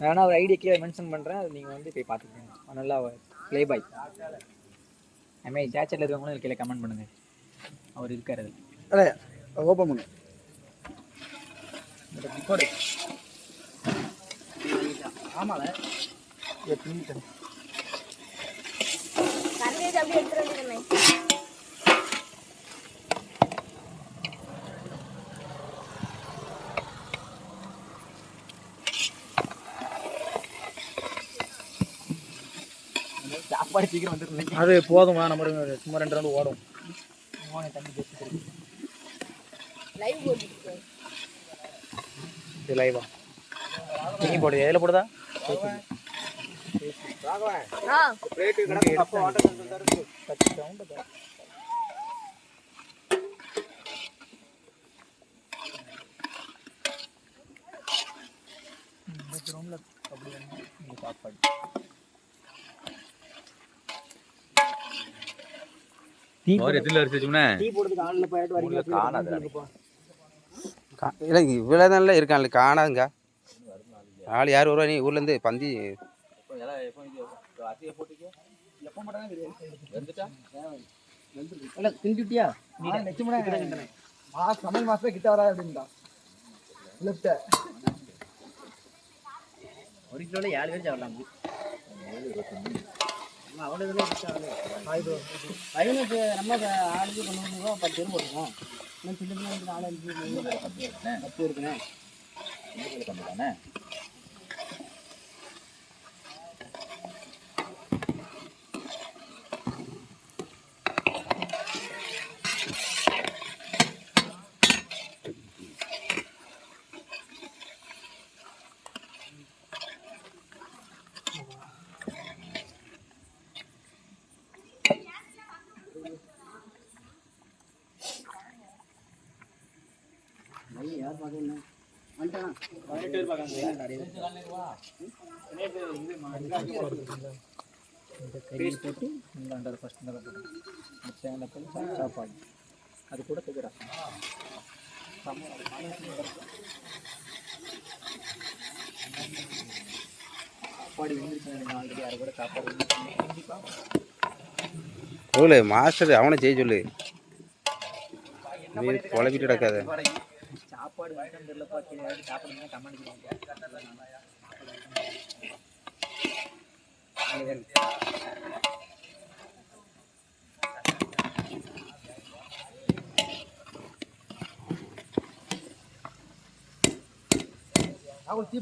வேணா ஒரு ஐடியா கீழே மென்ஷன் பண்ணுறேன், அது நீங்கள் வந்து போய் பார்த்துக்கோங்க. நல்லா ப்ளே பாய் அதுமாதிரி சேச்சரில் இருக்கவங்களும் கீழே கமெண்ட் பண்ணுங்கள், அவர் இருக்கார் அதில். இல்லை ஓப்பன் பண்ணு போடு. ஆமால சாப்பாடு சீக்கிரம் வந்துருந்தேன். அது போதுமா, நம்ம சும்மா 2 ரவுண்டு ஓடும். தண்ணி பேசிட்டு இது லைவா நீ போடுது எதில் போடுதா? சாப்பாடு இல்லை இவ்வளோ நாளில் இருக்கான்ல காணாதுங்க. ஆள் யார் வருவா? நீ ஊர்லேருந்து பந்தி திண்டிட்டியா சமையல் மாசத்துல கிட்ட வராது அப்படின்டா. ஒரு கிலோல 7 பேர் சாப்பிடலாம். அவ்வளோ நம்ம ஆளுக்கு 90 ரூபா 10 பேர் போட்டுருக்கோம். இன்னும் சின்ன சின்ன 4-5 10 இருக்குண்ணே. தானே சாப்பாடு அது கூட தூக்குறா. சாப்பாடு ஆல்ரெடி யாரு கூட சாப்பாடு மாஸ்டர் அவனை செய்ய சொல்லு, குழப்பிட்டு கிடக்காத. சாப்பாடு தெரியலப்பா, சாப்பிடுங்க கமெண்ட்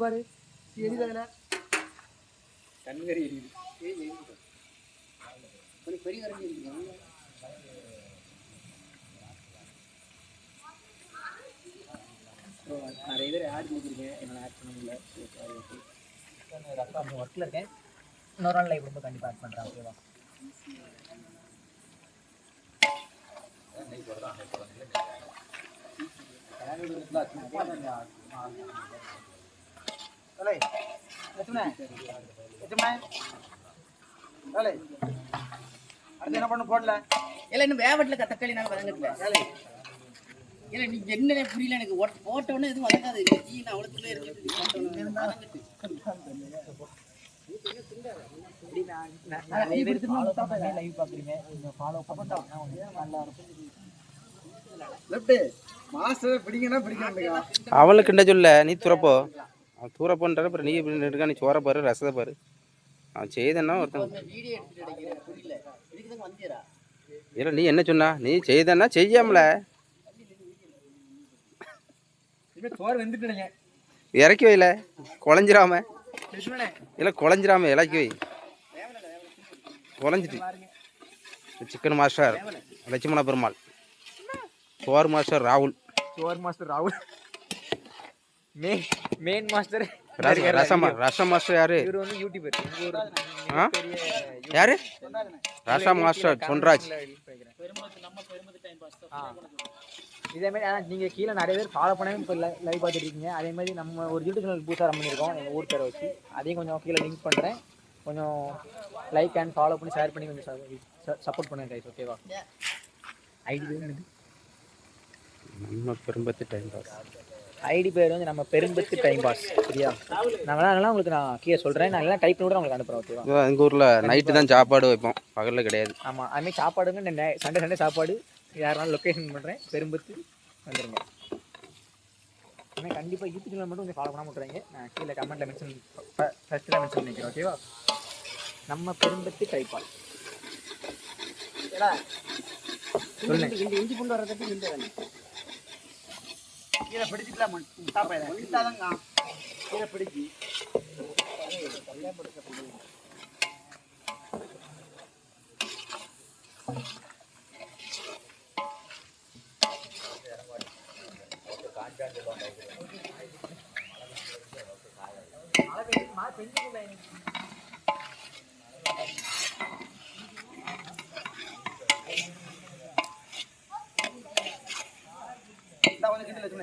பாரு எரியுதுல கண்கறி எரியுது. பெரிய கரண்டி நிறைய பேர் ஆட் பண்ணிருக்கேன், என்னால் ஆட் பண்ண முடியல. ஒர்க்கில் இருக்கேன், இன்னொரு நாள் லைவ் ரொம்ப கண்டிப்பாக ஆட் பண்ணுறேன். ஓகேவா? என்ன பண்ண போடல இல்லை இன்னும் வேவட்டில் தக்காளி நாங்கள் வதங்கல. இல்லை நீ என்ன புரியல எனக்கு. போட்டோன்னே எதுவும் வதங்காது. நான் அவ்வளோத்துக்குள்ளே இருக்கு. அவளுக்கு கிண்ட சொல்ல நீ துறப்போ, அவன் தூரப்போன்ற அப்புறம் நீ இருக்கா? நீ சோற பாரு, ரசத்தை பாரு. அவன் செய்தன்னா ஒருத்தன் இல்லை. நீ என்ன சொன்னா? நீ செய்தன்னா செய்யாமல இறக்கி வைல, குழஞ்சிராம. இல்லை குழஞ்சிராம இறக்கி வை. குழஞ்சிட்டு சிக்கன் மாஸ்டர் லட்சுமண பெருமாள், சோர் மாஸ்டர் ராகுல், மெயின் மாஸ்டர் ரசம் மாஸ்டர் யாரு? யாரு? ரசம் மாஸ்டர் பொன்ராஜ். இதே மாதிரி நீங்கள் கீழே நிறைய பேர் ஃபாலோ பண்ணவே இப்போ லைவ் பார்த்துட்டு இருக்கீங்க. அதே மாதிரி நம்ம ஒரு யூடியூப் சேனல் புதுசாக ரன் பண்ணியிருக்கோம் எங்கள் ஊர் பேரை வச்சு. அதையும் கொஞ்சம் கீழே லிங்க் பண்ணுறேன். கொஞ்சம் லைக் அண்ட் ஃபாலோ பண்ணி ஷேர் பண்ணி கொஞ்சம் சப்போர்ட் பண்ணுங்க கைஸ். ஓகேவா? ஐடி நம்ம பெரும்பத்து டைம் பாஸ். ஐடி பேர் வந்து நம்ம பெரும்பத்து டைம் பாஸ் சரியா. நான் வேணா உங்களுக்கு நான் கீழே சொல்கிறேன். நான் எல்லாம் டைப் கூட உங்களுக்கு அனுப்புகிறேன் ஓகேவா. எங்கள் ஊரில் நைட்டு தான் சாப்பாடு வைப்போம், பகலில் கிடையாது. ஆமாம் அதுமாதிரி சாப்பாடுங்க சண்டே சண்டே சாப்பாடு யாருனாலும் லொக்கேஷன் பண்ணுறேன், பெரும்பத்து வந்துடுங்க. ஆனால் கண்டிப்பாக யூடியூப் சேனல் மட்டும் கொஞ்சம் ஃபாலோ பண்ணாமல் விட்டுறீங்க. நான் கீழே கமெண்ட்டில் மென்ஷன் ஃபஸ்ட்டில் மென்ஷன் பண்ணிக்கிறேன் ஓகேவா. நம்ம பெரும்பத்து டைப் பாஸ் சொல்லுங்க. இஞ்சி பூண்டு வரதுக்கு இந்த வேணும் கீழே பிடிச்சிக்கலாம் கிட்டாதாங்க கீழே பிடிச்சி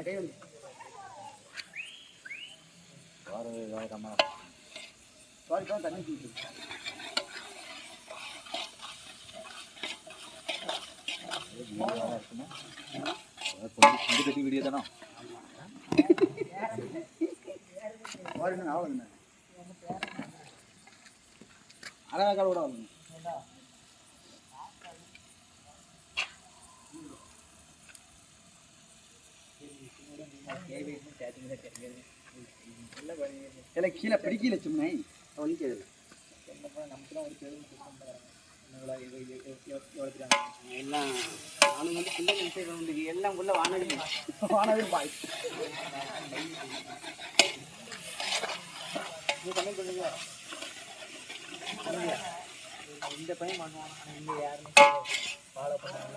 கை வந்து சாரி தான் தண்ணி வீடியோ தானே ஆகுதுண்ணே அழகாக கூட ஆகுதுண்ணே. எல்லாம் கீழே பிடிக்கல சும்மா வலிக்கிறது எல்லாம் நானும் வந்து பிள்ளைங்க எல்லாம் உள்ள வானவில் வானவில் பாய் பண்ணுங்க இந்த பையன் பண்ணுவான். இங்கே யாருமே ஃபாலோ பண்ணாங்க.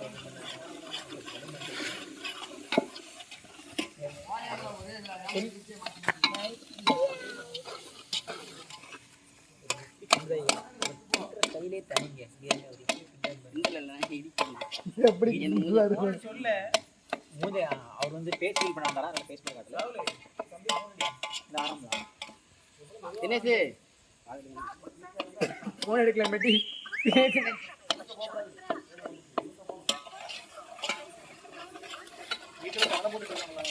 கையிலே தனிங்க சொல்ல மூதே அவர் வந்து பேஸ் ஃபீல் பண்ண வந்தாரா. பேஸ் பண்ண காட்டல இந்த ஆரம்பம் தினேஷ் ஃபோன் எடுக்கல மெட்டி வீட்டில் சண்டை போட்டுட்டு இருக்காங்களா.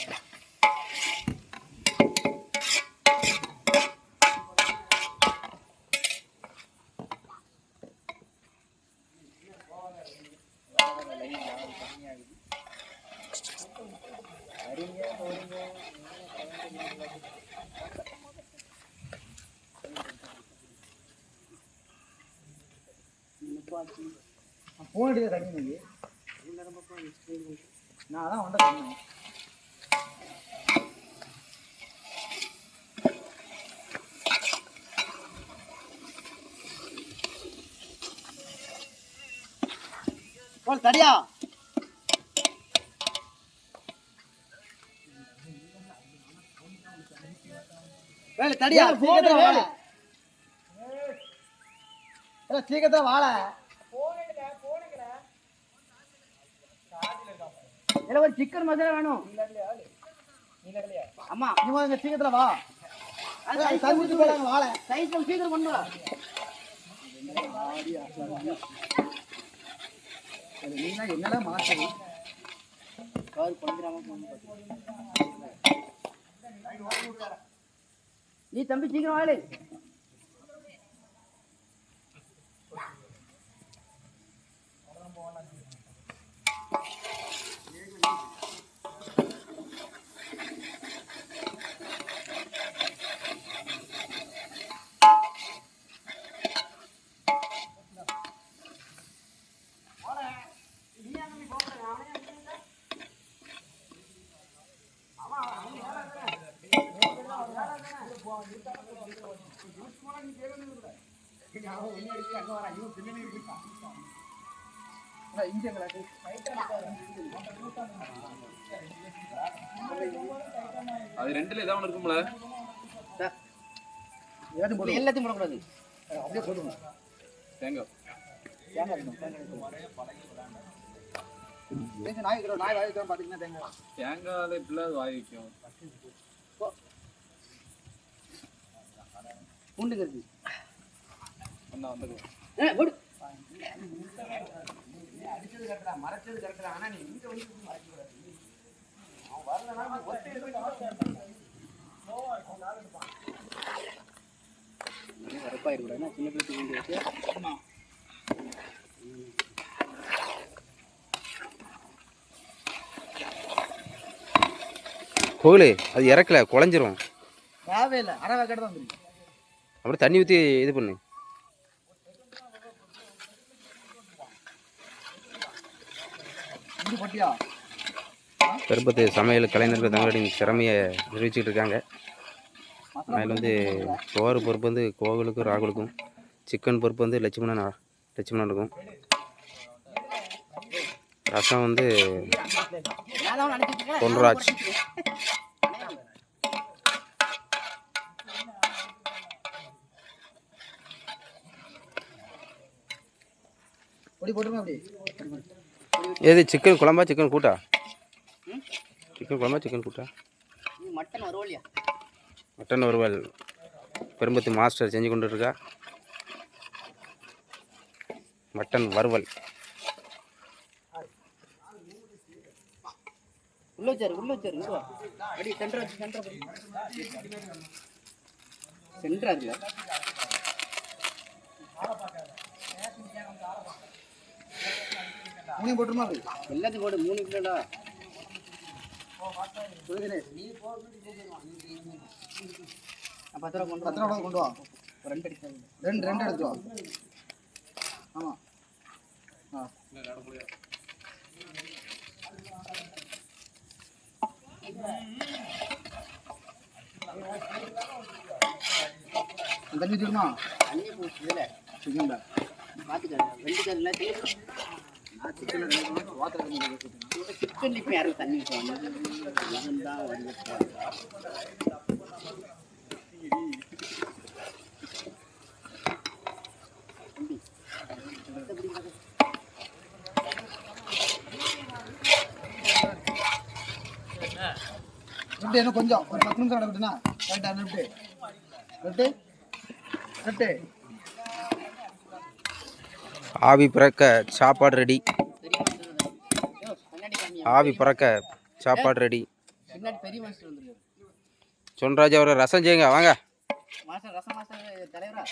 ஃபோன் எடுக்க தண்ணி நான் அதான் வந்து தண்ணி போல் தடியா வேலை தடியா சீக்கிரத்துல வாழ சீக்கிரத்துல வாழ இல்ல ஒரு சிக்கன் மசாலா வேணும். ஆமா நீங்க சீக்கிரத்துல வா சந்திச்சு போறாங்க வாழ சைஸ் சீக்கிரம் கொண்டு வா. நீங்க என்னடா மாசம் கார் பண்றாம நீ தம்பி சீக்கிரம் வாழு. அது ரெண்டுல ஏதாவது ஒன்று இருக்கும்ல. எல்லாத்தையும் போடக்கூடாது அப்படியே போடுங்க. தேங்காய் நாய் வாய் பாத்தீங்கன்னா தேங்காய் தேங்காய் இப்படிலாம் வாய் வைக்கும். பூண்டுங்கிறது ஒன்றா வந்து அடிச்சது கரெக்டா மறைச்சது கரெக்டா. ஆனா நீ இங்க வந்து வரப்பாயிருக்கூடாது சின்ன பிள்ளைக்கு வேண்டி வச்சு கோவிலு அது இறக்கல குழஞ்சிரும். தேவையில்லை அரை வேக்காடு தான் வந்துருக்கு. அப்புறம் தண்ணி ஊற்றி இது பண்ணு. பட்டியா பெரும்பத்து சமையல் கலைஞர்கள் தங்களுடைய திறமையை நிரூபிச்சுட்டு இருக்காங்க. அதில் வந்து சோறு பொறுப்பு வந்து கோவிலுக்கும் ராகுலுக்கும், சிக்கன் பொறுப்பு வந்து லட்சுமணனுக்கும், ரசம் வந்து பொன்ராஜ். எது சிக்கன் குழம்பா சிக்கன் கூட்டா? சிக்கன் குழம்பா சிக்கன் கூட்டா? மட்டன் வருவலையா? மட்டன் வறுவல் பெரும்பத்து மாஸ்டர் செஞ்சு கொண்டு இருக்கா. மட்டன் வறுவல் உள்ள வச்சாரு அடி சென்டர் இல்ல மூணு போட்டுருமா? எல்லாத்தையும் போட்டு 3 கிலோடா. ₹10 கொண்டு வா. ரெண்டு எடுத்து வா. ஆமா தண்ணி ஊற்றிக்கணுமா? தண்ணி ஊற்றுல சிக்கன் பார்த்துக்க. 2 சிக்கன் இப்போ யாரும் தண்ணி ஊற்றுவாங்க. இன்னும் கொஞ்சம் ஒரு 10 நிமிஷம் விட்டுனா கரெக்டாக ஆவி பறக்க சாப்பாடு ரெடி. ஆவி பறக்க சாப்பாடு ரெடி. சொன்ராஜ் அவரை ரசம் செய்யுங்க வாங்க. தலைவரா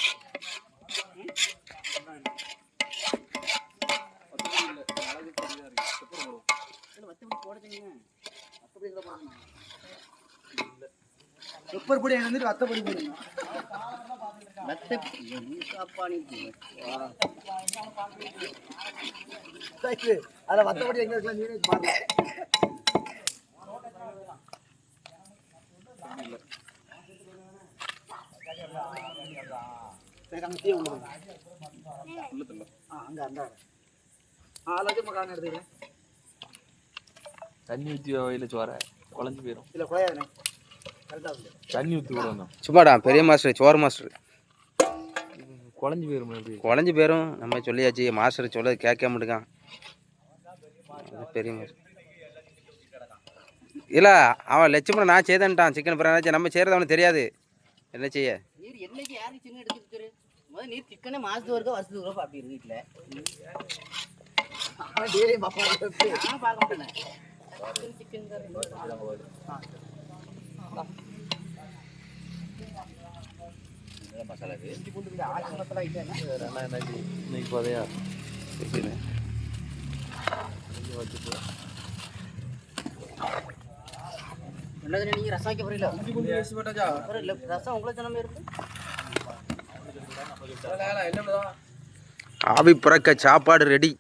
பெப்பர் பொடி வந்துட்டு வத்த பொடி போடுங்க. அதில் வத்த பொடி எங்க இருக்கலாம் நீனே பாருங்க. தண்ணி ஊற்றி வயலில் சோற குழஞ்சி போயிடும். இல்லை குழையாதுண்ணே தண்ணி ஊற்றி விடணும். சும்மாடா பெரிய மாஸ்டர் சோறு மாஸ்டர் குழஞ்சி போயிடும். குழஞ்சி போயிடும். நம்ம சொல்லியாச்சு மாஸ்டர் சொல்ல கேட்க மாட்டேங்கான். பெரிய மாஸ்டர் இல்லை அவன் லட்சுமணன் நான் செய்தேன்ட்டான். சிக்கன் பிரியாணி நம்ம செய்கிறது அவனுக்கு தெரியாது. என்ன செய்ய நீர் என்னைக்கு யாரும் சின்ன எடுத்துட்டு முதல்ல நீர் சிக்கனே மாதத்துக்கு ஒருக்கா வருஷத்துக்கு ஒருக்கா அப்படி இருக்கு வீட்டில். பார்க்க மாட்டேன் சிக்கன் மசாலா மசாலா இன்னைக்கு போதையா என்னது நீங்க ரசம் வைக்க போறீங்களா? ரசம் உங்களுக்கு தானே இருக்கு. ஆவி பறக்க சாப்பாடு ரெடி.